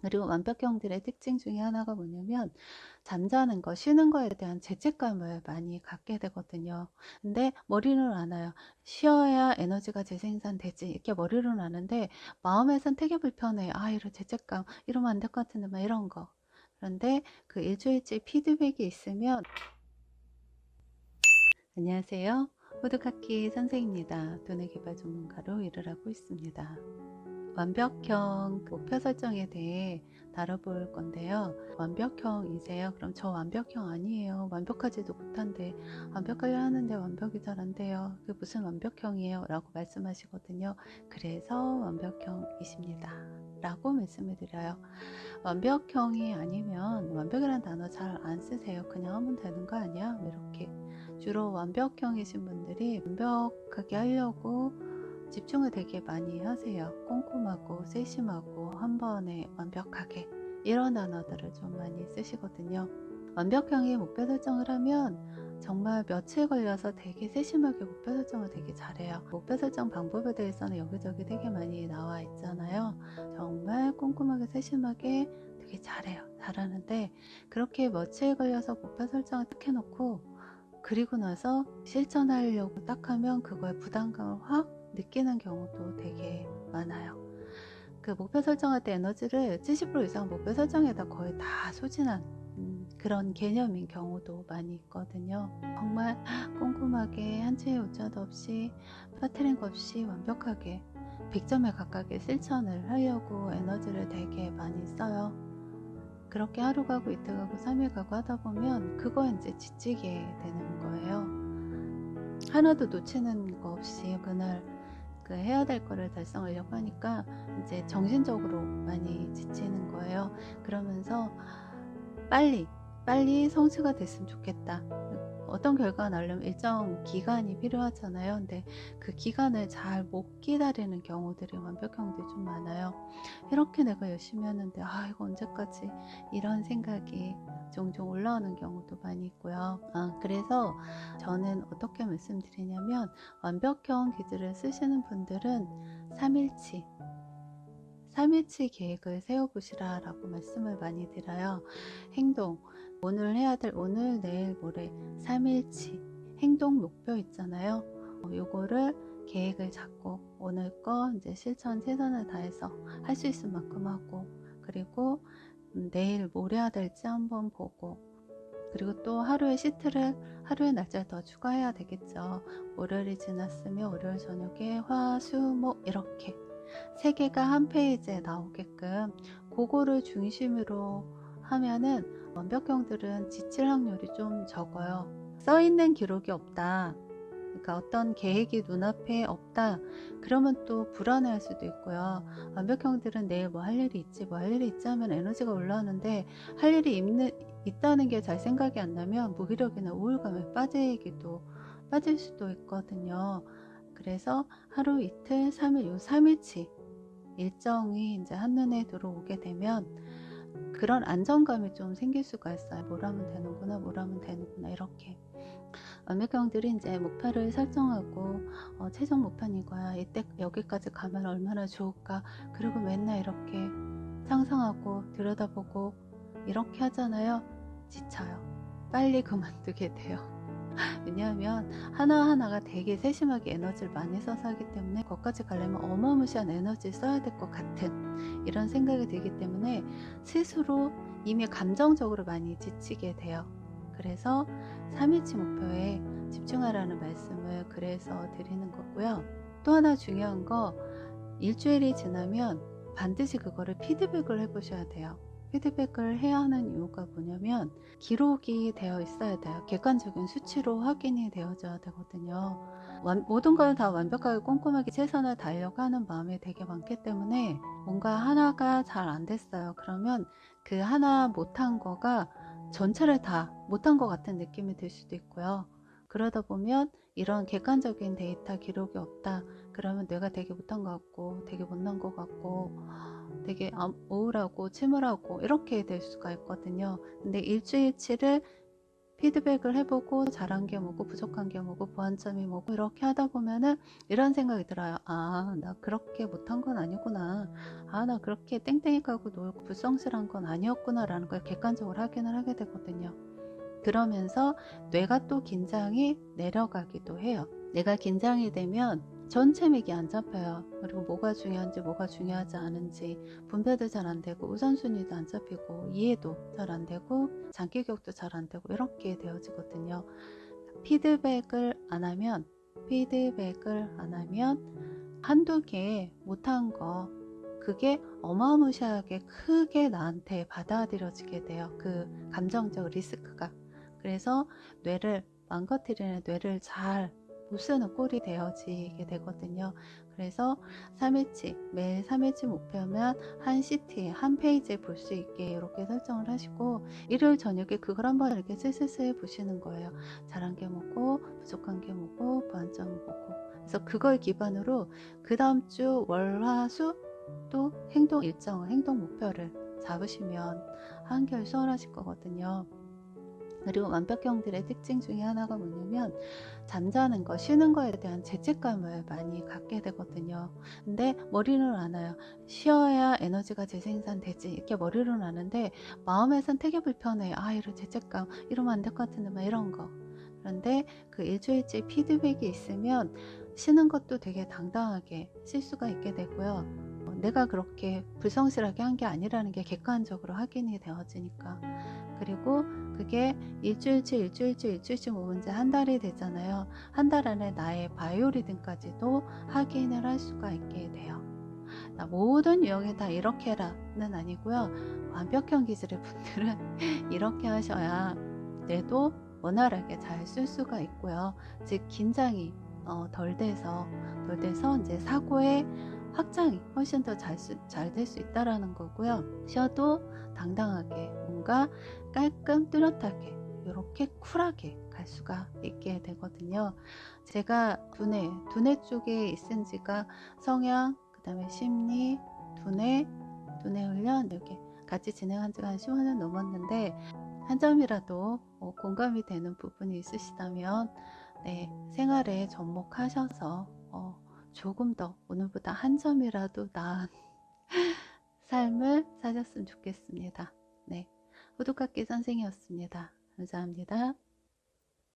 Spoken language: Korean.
그리고 완벽형들의 특징 중에 하나가 뭐냐면 잠자는 거, 쉬는 거에 대한 죄책감을 많이 갖게 되거든요. 근데 머리로는 알아요. 쉬어야 에너지가 재생산되지. 이렇게 머리로는 아는데 마음에선 되게 불편해. 아, 이런 죄책감, 이러면 안 될 것 같은데 막 이런 거. 그런데 그 일주일치 피드백이 있으면 안녕하세요. 호두카키 선생입니다. 두뇌개발 전문가로 일을 하고 있습니다. 완벽형 목표 설정에 대해 다뤄볼 건데요. 완벽형이세요? 그럼 저 완벽형 아니에요. 완벽하지도 못한데 완벽하려 하는데 완벽이 잘 안 돼요. 그게 무슨 완벽형이에요? 라고 말씀하시거든요. 그래서 완벽형이십니다. 라고 말씀을 드려요. 완벽형이 아니면 완벽이라는 단어 잘 안 쓰세요. 그냥 하면 되는 거 아니야? 이렇게 주로 완벽형이신 분들이 완벽하게 하려고 집중을 되게 많이 하세요. 꼼꼼하고 세심하고 한 번에 완벽하게, 이런 단어들을 좀 많이 쓰시거든요. 완벽형이 목표 설정을 하면 정말 며칠 걸려서 되게 세심하게 목표 설정을 되게 잘해요. 목표 설정 방법에 대해서는 여기저기 되게 많이 나와 있잖아요. 정말 꼼꼼하게 세심하게 되게 잘해요. 잘하는데 그렇게 며칠 걸려서 목표 설정을 딱 해놓고 그리고 나서 실천하려고 딱 하면 그거에 부담감을 확 느끼는 경우도 되게 많아요. 그 목표 설정할 때 에너지를 70% 이상 목표 설정에다 거의 다 소진한 그런 개념인 경우도 많이 있거든요. 정말 꼼꼼하게 한 채의 오차도 없이 빠뜨린 것 없이 완벽하게 100점에 가깝게 실천을 하려고 에너지를 되게 많이 써요. 그렇게 하루 가고 이틀 가고 3일 가고 하다 보면 그거 이제 지치게 되는 거예요. 하나도 놓치는 거 없이 그날 그 해야 될 거를 달성하려고 하니까 이제 정신적으로 많이 지치는 거예요. 그러면서 빨리 성취가 됐으면 좋겠다. 어떤 결과가 나려면 일정 기간이 필요하잖아요. 근데 그 기간을 잘 못 기다리는 경우들이 완벽형들이 좀 많아요. 이렇게 내가 열심히 하는데 아, 이거 언제까지, 이런 생각이 종종 올라오는 경우도 많이 있고요. 그래서 저는 어떻게 말씀드리냐면 완벽형 기준을 쓰시는 분들은 3일치 계획을 세워보시라 라고 말씀을 많이 드려요. 행동, 오늘 해야 될 오늘, 내일, 모레 3일치 행동 목표 있잖아요. 요거를 계획을 잡고 오늘 거 이제 실천 최선을 다해서 할 수 있을 만큼 하고, 그리고 내일 뭘 해야 될지 한번 보고, 그리고 또 하루의 시트를, 하루의 날짜를 더 추가해야 되겠죠. 월요일이 지났으면 월요일 저녁에 화, 수, 목 이렇게 세 개가 한 페이지에 나오게끔 그거를 중심으로 하면은 완벽형들은 지칠 확률이 좀 적어요. 써있는 기록이 없다, 그러니까 어떤 계획이 눈앞에 없다, 그러면 또 불안해할 수도 있고요. 완벽형들은 내일 뭐 할 일이 있지, 뭐 할 일이 있지 하면 에너지가 올라오는데 할 일이 있다는 게 잘 생각이 안 나면 무기력이나 우울감에 빠질 수도 있거든요. 그래서 하루, 이틀, 3일, 요 3일치 일정이 이제 한눈에 들어오게 되면 그런 안정감이 좀 생길 수가 있어요. 뭘 하면 되는구나, 뭘 하면 되는구나, 이렇게. 완벽형들이 이제 목표를 설정하고 최종 목표는 이거야, 이때 여기까지 가면 얼마나 좋을까, 그리고 맨날 이렇게 상상하고 들여다보고 이렇게 하잖아요. 지쳐요. 빨리 그만두게 돼요. 왜냐하면 하나하나가 되게 세심하게 에너지를 많이 써서 하기 때문에 거기까지 가려면 어마무시한 에너지를 써야 될 것 같은 이런 생각이 들기 때문에 스스로 이미 감정적으로 많이 지치게 돼요. 그래서 3일치 목표에 집중하라는 말씀을 그래서 드리는 거고요. 또 하나 중요한 거, 일주일이 지나면 반드시 그거를 피드백을 해보셔야 돼요. 피드백을 해야 하는 이유가 뭐냐면 기록이 되어 있어야 돼요. 객관적인 수치로 확인이 되어져야 되거든요. 모든 걸 다 완벽하게 꼼꼼하게 최선을 다하려고 하는 마음이 되게 많기 때문에 뭔가 하나가 잘 안 됐어요. 그러면 그 하나 못한 거가 전체를 다 못한 것 같은 느낌이 들 수도 있고요. 그러다 보면 이런 객관적인 데이터 기록이 없다, 그러면 내가 되게 못한 것 같고 되게 못난 것 같고 되게 우울하고 침울하고 이렇게 될 수가 있거든요. 근데 일주일치를 피드백을 해보고 잘한 게 뭐고 부족한 게 뭐고 보완점이 뭐고 이렇게 하다 보면은 이런 생각이 들어요. 아, 나 그렇게 못한 건 아니구나. 아, 나 그렇게 땡땡이 까고 놀고 불성실한 건 아니었구나 라는 걸 객관적으로 확인을 하게 되거든요. 그러면서 뇌가 또 긴장이 내려가기도 해요. 내가 긴장이 되면 전체 맥이 안 잡혀요. 그리고 뭐가 중요한지 뭐가 중요하지 않은지 분배도 잘 안 되고 우선순위도 안 잡히고 이해도 잘 안 되고 장기격도 잘 안 되고 이렇게 되어지거든요. 피드백을 안 하면 한두 개 못한 거 그게 어마무시하게 크게 나한테 받아들여지게 돼요. 그 감정적 리스크가. 그래서 뇌를 망가뜨리는, 뇌를 잘 못 쓰는 꼴이 되어지게 되거든요. 그래서 3일치, 매일 3일치 목표면 한 시트에 한 페이지에 볼 수 있게 이렇게 설정을 하시고 일요일 저녁에 그걸 한번 이렇게 슬슬슬 보시는 거예요. 잘한 게 뭐고 부족한 게 뭐고 보완점은 뭐고. 그래서 그걸 기반으로 그 다음 주 월, 화, 수 또 행동 일정, 행동 목표를 잡으시면 한결 수월하실 거거든요. 그리고 완벽형들의 특징 중에 하나가 뭐냐면 잠자는 거, 쉬는 거에 대한 죄책감을 많이 갖게 되거든요. 근데 머리로는 알아요. 쉬어야 에너지가 재생산되지 이렇게 머리로는 아는데 마음에선 되게 불편해. 아, 이런 죄책감, 이러면 안 될 것 같은데 막 이런 거. 그런데 그 일주일째 피드백이 있으면 쉬는 것도 되게 당당하게 쉴 수가 있게 되고요. 내가 그렇게 불성실하게 한 게 아니라는 게 객관적으로 확인이 되어지니까. 그리고 그게 일주일치 모은 지 한 달이 되잖아요. 한 달 안에 나의 바이오리듬까지도 확인을 할 수가 있게 돼요. 모든 유형에 다 이렇게 해라는 아니고요. 완벽형 기질의 분들은 이렇게 하셔야 뇌도 원활하게 잘 쓸 수가 있고요. 즉 긴장이 덜 돼서 이제 사고의 확장이 훨씬 더 잘 될 수 있다라는 거고요. 쉬어도 당당하게 뭔가 깔끔 뚜렷하게 이렇게 쿨하게 갈 수가 있게 되거든요. 제가 두뇌 쪽에 있은 지가 성향, 그 다음에 심리, 두뇌 훈련 이렇게 같이 진행한 지가 한 15년 넘었는데 한 점이라도 공감이 되는 부분이 있으시다면 생활에 접목하셔서 조금 더 오늘보다 한 점이라도 나은 삶을 사셨으면 좋겠습니다. 네, 호두깎이 선생이었습니다. 감사합니다.